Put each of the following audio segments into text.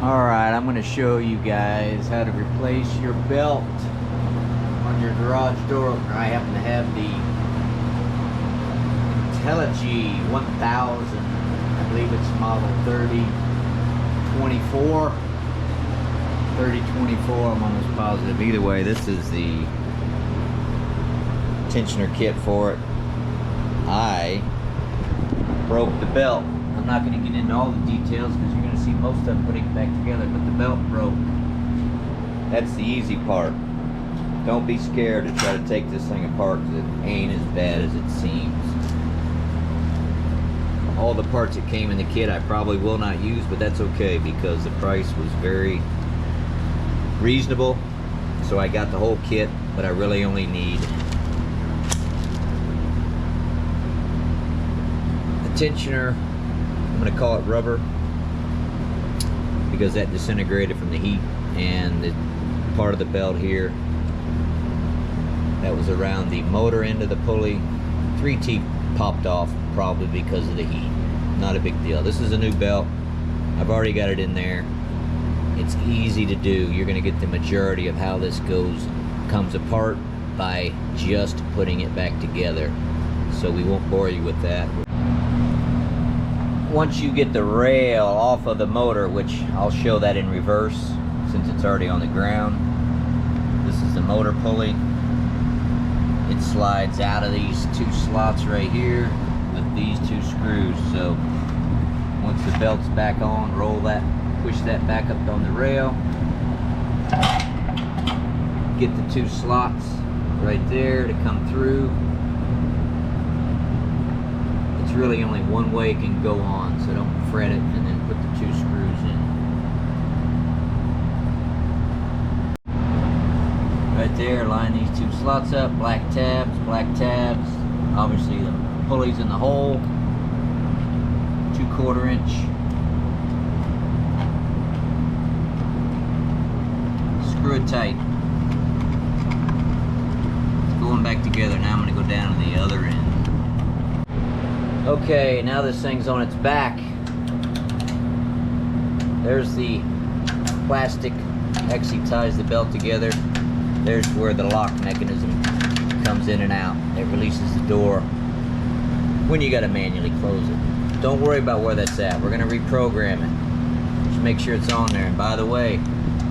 Alright, I'm going to show you guys how to replace your belt on your garage door opener. I happen to have the IntelliG 1000. I believe it's model 3024. 3024, I'm almost positive. Either way, this is the tensioner kit for it. I broke the belt. I'm not going to get into all the details because you're going to see most of them putting it back together, but the belt broke. That's the easy part. Don't be scared to try to take this thing apart because it ain't as bad as it seems. All the parts that came in the kit I probably will not use, but that's okay because the price was very reasonable. So I got the whole kit, but I really only need the tensioner. I'm going to call it rubber because that disintegrated from the heat, and the part of the belt here that was around the motor end of the pulley, 3 teeth popped off probably because of the heat. Not a big deal. This is a new belt. I've already got it in there. It's easy to do. You're going to get the majority of how this comes apart by just putting it back together. So we won't bore you with that. Once you get the rail off of the motor, which I'll show that in reverse since it's already on the ground. This is the motor pulley. It slides out of these 2 slots right here with these 2 screws. So once the belt's back on, roll that, push that back up on the rail. Get the 2 slots right there to come through. It's really only one way it can go on, so don't fret it, and then put the 2 screws in. Right there, line these 2 slots up, black tabs, obviously the pulley's in the hole, 2 1/4 inch. Screw it tight. It's going back together. Now I'm going to go down to the other end. Okay, now this thing's on its back. There's the plastic, actually ties the belt together. There's where the lock mechanism comes in and out. It releases the door when you gotta manually close it. Don't worry about where that's at. We're gonna reprogram it. Just make sure it's on there. And by the way,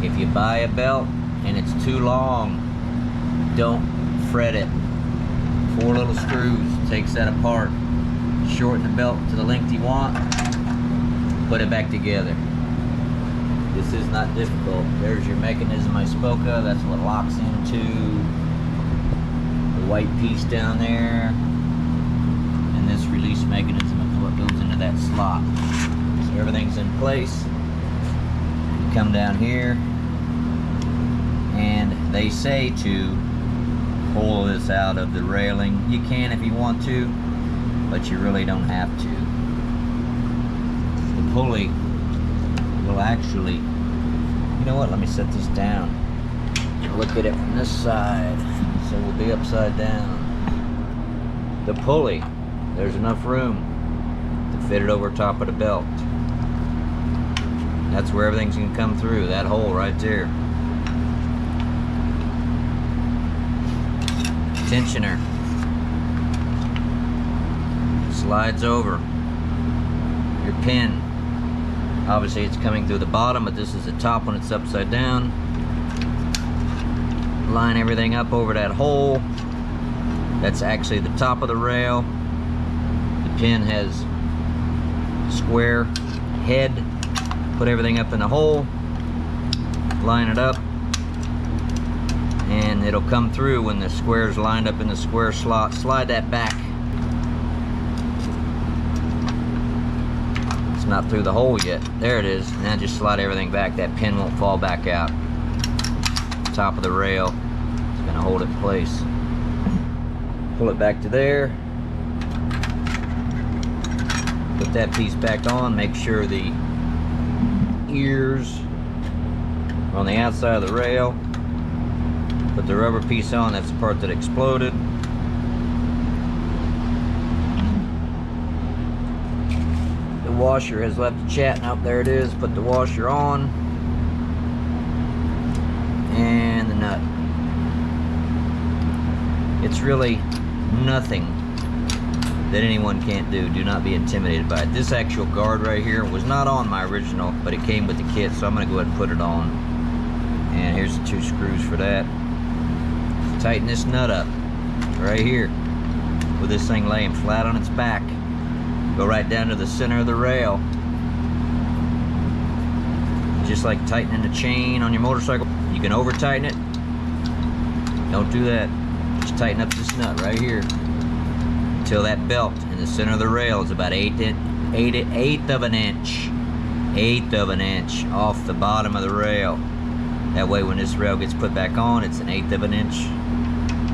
if you buy a belt and it's too long, don't fret it. 4 little screws, takes that apart. Shorten the belt to the length you want, put it back together. This is not difficult. There's your mechanism I spoke of. That's what locks into the white piece down there, and this release mechanism is what goes into that slot. So everything's in place. You come down here, and they say to pull this out of the railing. You can if you want to, but you really don't have to. The pulley will actually, you know what, let me set this down. Look at it from this side, so we'll be upside down. The pulley, there's enough room to fit it over top of the belt. That's where everything's gonna come through, that hole right there. Tensioner slides over. Your pin, obviously it's coming through the bottom, but this is the top when it's upside down. Line everything up over that hole. That's actually the top of the rail. The pin has square head. Put everything up in the hole. Line it up, and it'll come through when the square's lined up in the square slot. Slide that back. Not through the hole yet. There it is. Now just slide everything back. That pin won't fall back out. Top of the rail. It's going to hold it in place. Pull it back to there. Put that piece back on. Make sure the ears are on the outside of the rail. Put the rubber piece on. That's the part that exploded. washer has left the chat. Now there it is. Put the washer on. and the nut. It's really nothing that anyone can't do. Do not be intimidated by it. This actual guard right here was not on my original, but it came with the kit, so I'm gonna go ahead and put it on. And here's the 2 screws for that. Tighten this nut up right here with this thing laying flat on its back. Go right down to the center of the rail. Just like tightening the chain on your motorcycle. You can over tighten it. Don't do that. Just tighten up this nut right here until that belt in the center of the rail is about eighth of an inch off the bottom of the rail. That way when this rail gets put back on, it's an 1/8 of an inch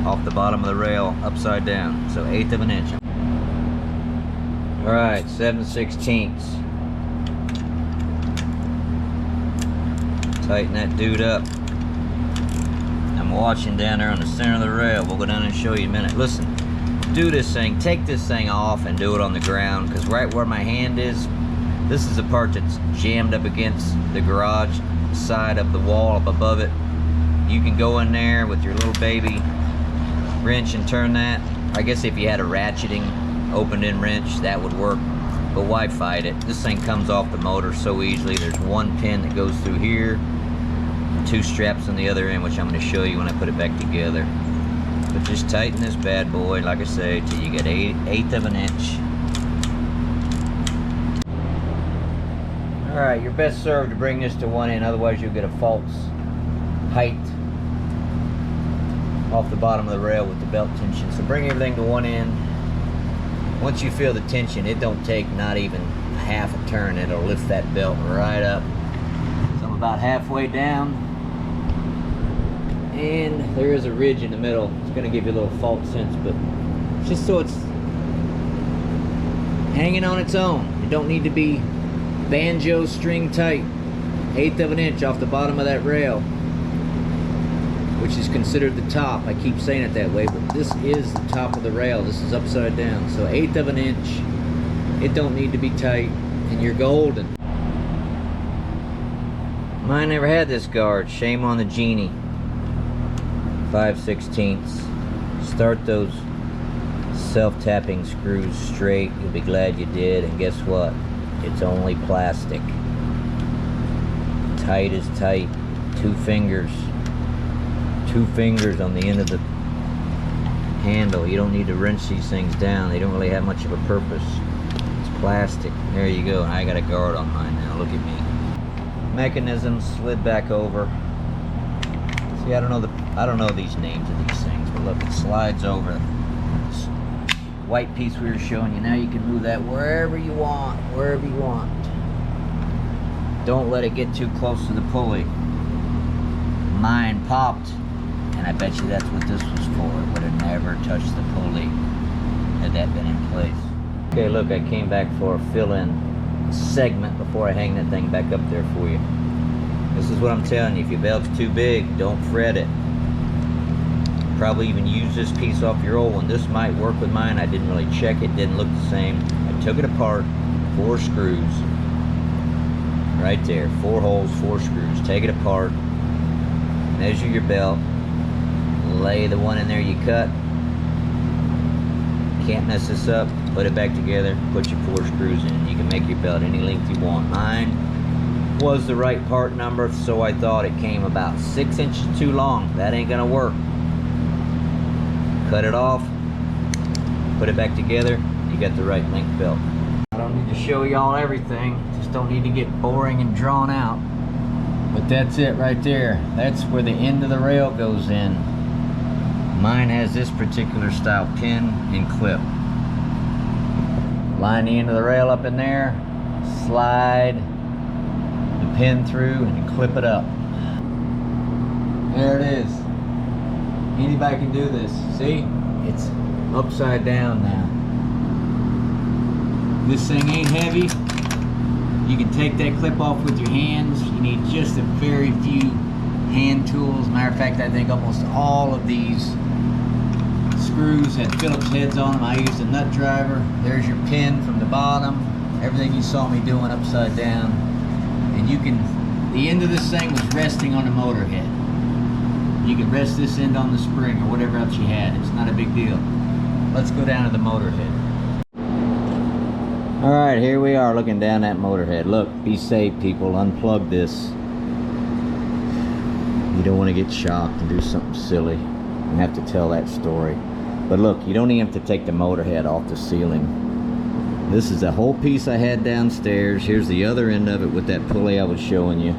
off the bottom of the rail upside down. So 1/8 of an inch. Alright, 7/16. Tighten that dude up. I'm watching down there on the center of the rail. We'll go down and show you in a minute. Listen, do this thing, take this thing off and do it on the ground, because right where my hand is, this is the part that's jammed up against the garage side of the wall up above it. You can go in there with your little baby wrench and turn that. I guess if you had a ratcheting opened in wrench, that would work, but why fight it? This thing comes off the motor so easily. There's 1 pin that goes through here, 2 straps on the other end, which I'm going to show you when I put it back together. But just tighten this bad boy, like I say, till you get 1/8 of an inch. Alright, you're best served to bring this to one end, otherwise you'll get a false height off the bottom of the rail with the belt tension. So bring everything to one end. Once you feel the tension, it don't take not even a half a turn. It'll lift that belt right up. So I'm about halfway down, and there is a ridge in the middle. It's going to give you a little false sense, but just so it's hanging on its own. It don't need to be banjo string tight. 1/8 of an inch off the bottom of that rail, which is considered the top. I keep saying it that way, but this is the top of the rail. This is upside down. So 1/8 of an inch. It don't need to be tight, and you're golden. Mine never had this guard. Shame on the Genie. 5/16. Start those self-tapping screws straight. You'll be glad you did. And guess what? It's only plastic. Tight is tight. 2 fingers. 2 fingers on the end of the handle. You don't need to wrench these things down. They don't really have much of a purpose. It's plastic. There you go. And I got a guard on mine now. Look at me. Mechanism slid back over. See, I don't know these names of these things, but look, it slides over. This white piece we were showing you. Now you can move that wherever you want. Wherever you want. Don't let it get too close to the pulley. Mine popped, and I bet you that's what this was for. It would have never touched the pulley had that been in place. Okay, look, I came back for a fill-in segment before I hang that thing back up there for you. This is what I'm telling you. If your belt's too big, don't fret it. Probably even use this piece off your old one. This might work with mine. I didn't really check it. Didn't look the same. I took it apart. 4 screws. Right there. 4 holes, 4 screws. Take it apart. Measure your belt. Lay the one in there you cut. Can't mess this up. Put it back together. Put your 4 screws in. You can make your belt any length you want. Mine was the right part number, so I thought. It came about 6 inches too long. That ain't gonna work. Cut it off. Put it back together. You got the right length belt. I don't need to show y'all everything. Just don't need to get boring and drawn out. But that's it right there. That's where the end of the rail goes in. Mine has this particular style pin and clip. Line the end of the rail up in there, slide the pin through, and clip it up. There it is. Anybody can do this. See? It's upside down now. This thing ain't heavy. You can take that clip off with your hands. You need just a very few hand tools. Matter of fact, I think almost all of these screws had Phillips heads on them. I used a nut driver. There's your pin from the bottom. Everything you saw me doing upside down. And you can, the end of this thing was resting on the motor head. You can rest this end on the spring or whatever else you had. It's not a big deal. Let's go down to the motor head. All right, here we are looking down that motor head. Look, be safe, people. Unplug this. You don't want to get shocked and do something silly and have to tell that story. But look, you don't even have to take the motor head off the ceiling. This is the whole piece I had downstairs. Here's the other end of it with that pulley I was showing you.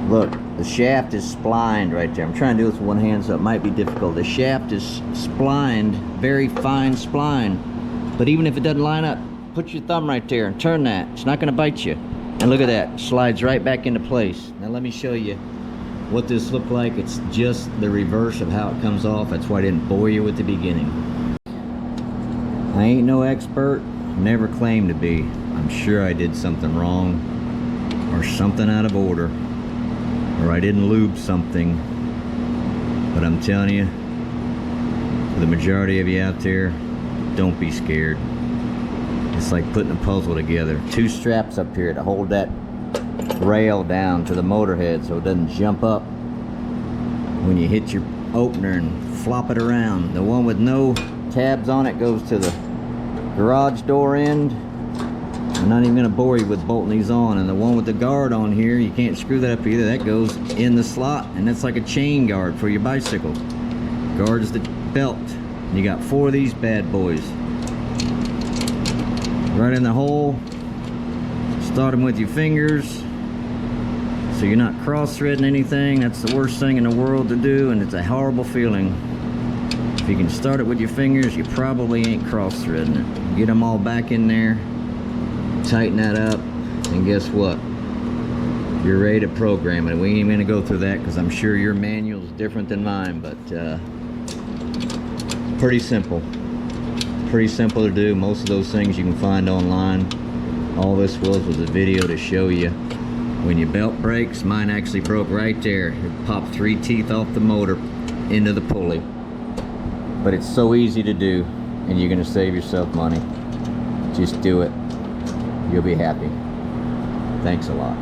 Look, the shaft is splined right there. I'm trying to do this with one hand, so it might be difficult. The shaft is splined, very fine spline. But even if it doesn't line up, put your thumb right there and turn that. It's not going to bite you. And look at that. It slides right back into place. Now let me show you what this looked like. It's just the reverse of how it comes off. That's why I didn't bore you at the beginning. I ain't no expert. Never claimed to be. I'm sure I did something wrong or something out of order, or I didn't lube something. But I'm telling you, for the majority of you out there, don't be scared. It's like putting a puzzle together. Two straps up here to hold that rail down to the motor head so it doesn't jump up when you hit your opener and flop it around. The one with no tabs on it goes to the garage door end. I'm not even going to bore you with bolting these on. And the one with the guard on here, you can't screw that up either. That goes in the slot, and that's like a chain guard for your bicycle. Guards the belt. And you got 4 of these bad boys right in the hole. Start them with your fingers so you're not cross-threading anything. That's the worst thing in the world to do, and it's a horrible feeling. If you can start it with your fingers, you probably ain't cross-threading it. Get them all back in there, tighten that up, and guess what? You're ready to program it. We ain't even gonna go through that because I'm sure your manual is different than mine, but pretty simple. Pretty simple to do. Most of those things you can find online. All this was a video to show you when your belt breaks. Mine actually broke right there. It popped 3 teeth off the motor into the pulley. But it's so easy to do, and you're gonna save yourself money. Just do it. You'll be happy. Thanks a lot.